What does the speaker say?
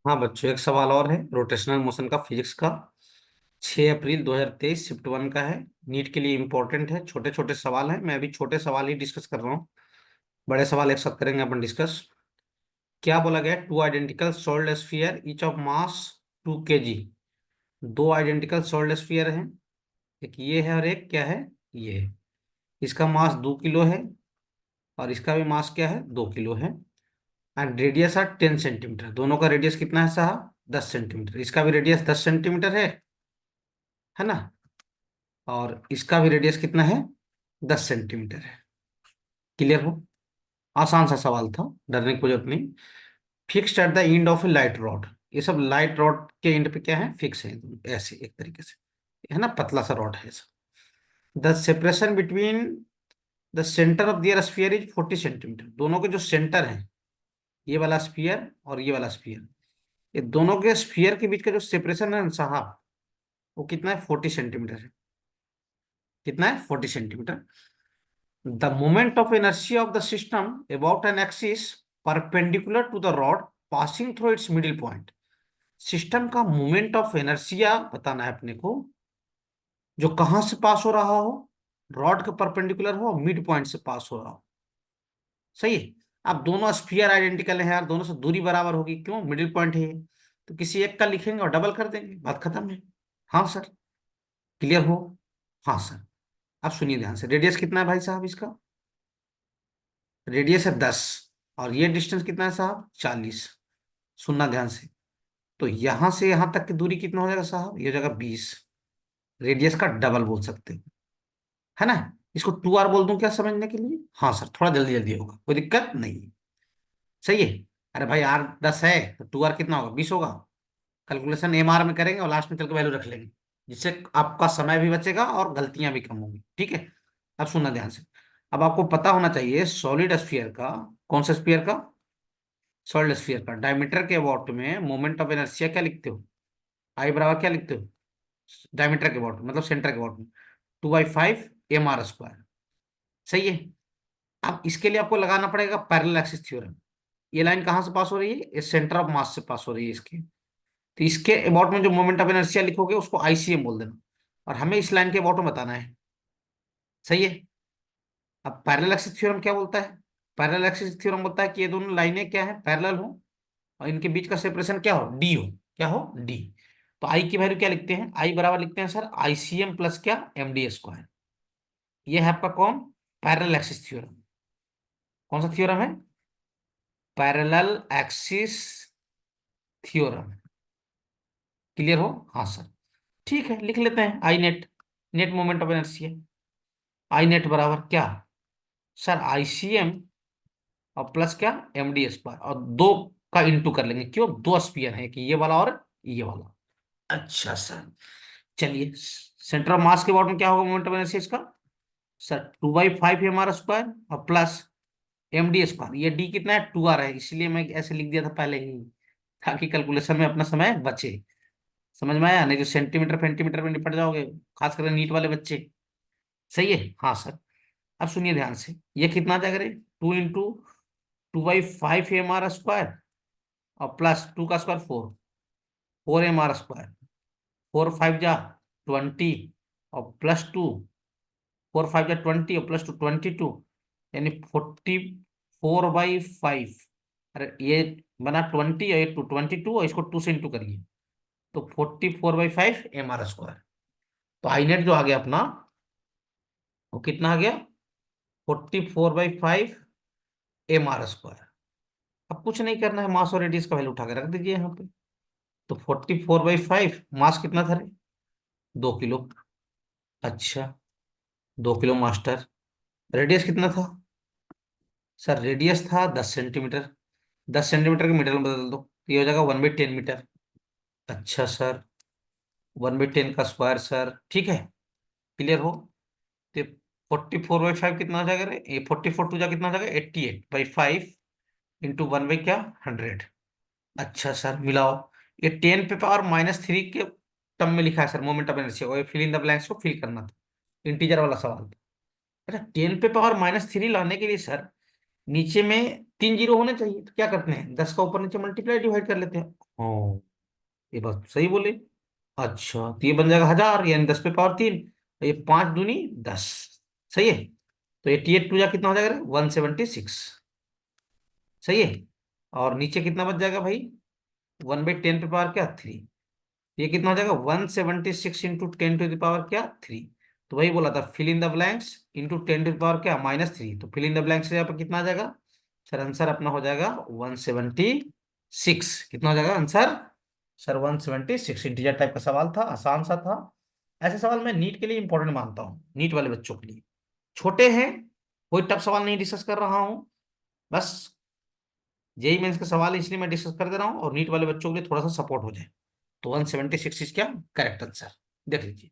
हाँ बच्चों, एक सवाल और है रोटेशनल मोशन का, फिजिक्स का। 6 अप्रैल 2023 शिफ्ट 1 का है। नीट के लिए इंपॉर्टेंट है। छोटे छोटे सवाल हैं, मैं अभी छोटे सवाल ही डिस्कस कर रहा हूँ। बड़े सवाल एक साथ करेंगे अपन डिस्कस। क्या बोला गया? Two identical sold sphere each of mass 2 kg। दो आइडेंटिकल सोल्ड स्फीयर हैं, एक ये है और एक क्या है, ये है। इसका मास 2 किलो है और इसका भी मास क्या है, 2 किलो है। एंड रेडियस है 10 सेंटीमीटर। दोनों का रेडियस कितना है साहब? 10 सेंटीमीटर। इसका भी रेडियस 10 सेंटीमीटर है ना। और इसका भी रेडियस कितना है? 10 सेंटीमीटर है। क्लियर हो? आसान सा सवाल था, डरने की कोई जरूरत नहीं। Fixed at the end of A light rod. ये सब लाइट रॉड के एंड पे क्या है, फिक्स है ऐसे एक तरीके से, है ना। पतला सा रॉड है ऐसा। The separation between the centre of their sphere is 40 centimetre. दोनों के जो सेंटर है, ये वाला स्फीयर और ये वाला स्फीयर, ये दोनों के स्फीयर के बीच का जो सेपरेशन है ना साहब, वो कितना है? 40 सेंटीमीटर है। कितना है? 40 centimetre. The moment of inertia of the system about an axis perpendicular to the rod passing through its middle point। System का मोमेंट ऑफ इनर्शिया बताना है अपने को, जो कहां से पास हो रहा हो, रॉड के परपेंडिकुलर हो, मिड पॉइंट से पास हो रहा हो। सही है। अब दोनों स्फीयर आइडेंटिकल है यार, दोनों से दूरी बराबर होगी, क्यों? मिडिल पॉइंट है ये। तो किसी एक का लिखेंगे और डबल कर देंगे, बात खत्म है। हाँ सर, क्लियर हो? हाँ सर। अब सुनिए ध्यान से, रेडियस कितना है भाई साहब इसका? रेडियस है 10 और ये डिस्टेंस कितना है साहब? 40। सुनना ध्यान से। तो यहां से यहां तक की दूरी कितना हो जाएगा साहब? ये हो जाएगा 20। रेडियस का डबल बोल सकते हो, है ना। इसको 2r बोल दूं क्या समझने के लिए? हाँ सर, थोड़ा जल्दी जल्दी होगा, कोई दिक्कत नहीं। सही है। अरे भाई आर 10 है तो 2r कितना होगा? 20 होगा। कैलकुलेशन एमआर में करेंगे और लास्ट में चल के वैल्यू रख लेंगे, जिससे आपका समय भी बचेगा और गलतियां भी कम होंगी। ठीक है। अब सुनना ध्यान से। अब आपको पता होना चाहिए सॉलिड स्फीयर का, कौन सा स्फीयर का? सॉलिड स्फीयर का डायमीटर के अबाउट में मोमेंट ऑफ इनर्शिया क्या लिखते हो? आई बराबर क्या लिखते हो? डायमीटर के अबाउट मतलब सेंटर के अबाउट में 2/5 mr²। सही है। अब इसके लिए आपको लगाना पड़ेगा पैरेलल एक्सिस थ्योरम। ये लाइन कहां से पास हो रही है? इस सेंटर ऑफ मास से पास हो रही है इसके। तो इसके अबाउट में जो मोमेंट ऑफ इनर्शिया लिखोगे उसको आईसीएम बोल देना, और हमें इस लाइन के अबाउट में बताना है। सही है। अब पैरेलल एक्सिस थ्योरम क्या बोलता है? पैरेलल एक्सिस थ्योरम बोलता है कि ये दोनों लाइनें क्या है, पैरेलल हो, और इनके बीच का सेपरेशन क्या हो? डी हो। क्या हो? डी। तो आई की वैल्यू क्या लिखते हैं? आई बराबर लिखते हैं सर आईसीएम प्लस क्या, एमडी स्क्वायर। ये है आपका कौन? Parallel axis theorem. कौन सा थ्योरम है? Parallel axis theorem. क्लियर हो? हाँ सर। ठीक है, लिख लेते हैं I net. Net moment of inertia, I net बराबर क्या सर? आईसीएम और प्लस क्या, एमडी स्क्वायर, और दो का इंटू कर लेंगे, क्यों? दो स्पीयर है कि ये वाला और ये वाला। अच्छा सर, चलिए। सेंटर ऑफ मास के अबाउट में क्या होगा मोमेंट ऑफ इनर्शिया इसका? सर 2/5 mr² और प्लस एमडी स्क्वायर। ये डी कितना है? 2r है, इसलिए मैं ऐसे लिख दिया था पहले ही, ताकि कैलकुलेशन में अपना समय बचे। समझ में आया? नहीं तो सेंटीमीटर फेंटीमीटर में निपट जाओगे, खास करके नीट वाले बच्चे। सही है। हाँ सर। अब सुनिए ध्यान से, ये कितना आ जाएगा रे? 2 × 2/5 mr² और प्लस 2 का स्क्वायर 4, 4 mr²। 4 5 जा 20 और +2, 4 5 जा 20 और +2 22, यानी 44/5। अरे ये बना 20 और ये 22, और इसको 2 से इंटू करिए, तो 44/5 mr²। तो आई नेट जो आ गया अपना, वो कितना आ गया? 44/5 mr²। अब कुछ नहीं करना है, मास और रेडियस का वैल्यू उठा के रख दीजिए यहाँ पे। तो 44/5, मास कितना था रे? 2 किलो। अच्छा, 2 किलो मास्टर। रेडियस कितना था? सर रेडियस था 10 सेंटीमीटर। 10 सेंटीमीटर के मीटर में बदल दो, ये हो जाएगा 1/10 मीटर। अच्छा सर, 1/10 का स्क्वायर सर, ठीक है। क्लियर हो? तो 44/5 कितना हो जाएगा रे? ये 44 × 2 कितना हो जाएगा? 88/5 इंटू 1/क्या, 100। अच्छा सर, मिलाओ। ये 10⁻³ के टर्म में लिखा है सर मोमेंट ऑफ इनर्शिया को, फिल इन द ब्लैंक्स को फिल करना था, इंटीजर वाला सवाल था। अच्छा, 10⁻³ लाने के लिए सर नीचे में 3 जीरो होने चाहिए, तो क्या करते हैं 10 का ऊपर नीचे मल्टीप्लाई डिवाइड कर लेते हैं। हाँ, ये बात सही बोले। अच्छा, तो ये बन जाएगा 1000, यानी 10 पे पावर 3, ये 5 दूनी 10। सही है। तो 88 टू जा कितना हो जाएगा 176। सही है। और नीचे कितना बच जाएगा भाई, 1/10 पे पावर क्या 3। ये कितना हो जाएगा 176 इंटू 10 टू द पावर क्या 3। तो वही बोला था, fill in the blanks into 10 to the power क्या -3। तो फिल इन द ब्लैंक्स से यहाँ पर कितना आ जाएगा सर, आंसर अपना हो जाएगा 176। कितना हो जाएगा आंसर सर 176। इंटीजर टाइप का सवाल था, आसान सा था। ऐसे सवाल मैं नीट के लिए इंपॉर्टेंट मानता हूँ, नीट वाले बच्चों के लिए। छोटे हैं, कोई टफ सवाल नहीं डिस्कस कर रहा हूँ, बस जेई मेंस का सवाल है इसलिए मैं डिस्कस कर दे रहा हूँ, और नीट वाले बच्चों के लिए थोड़ा सा सपोर्ट हो जाए। तो 176 इज क्या करेक्ट आंसर, देख लीजिए।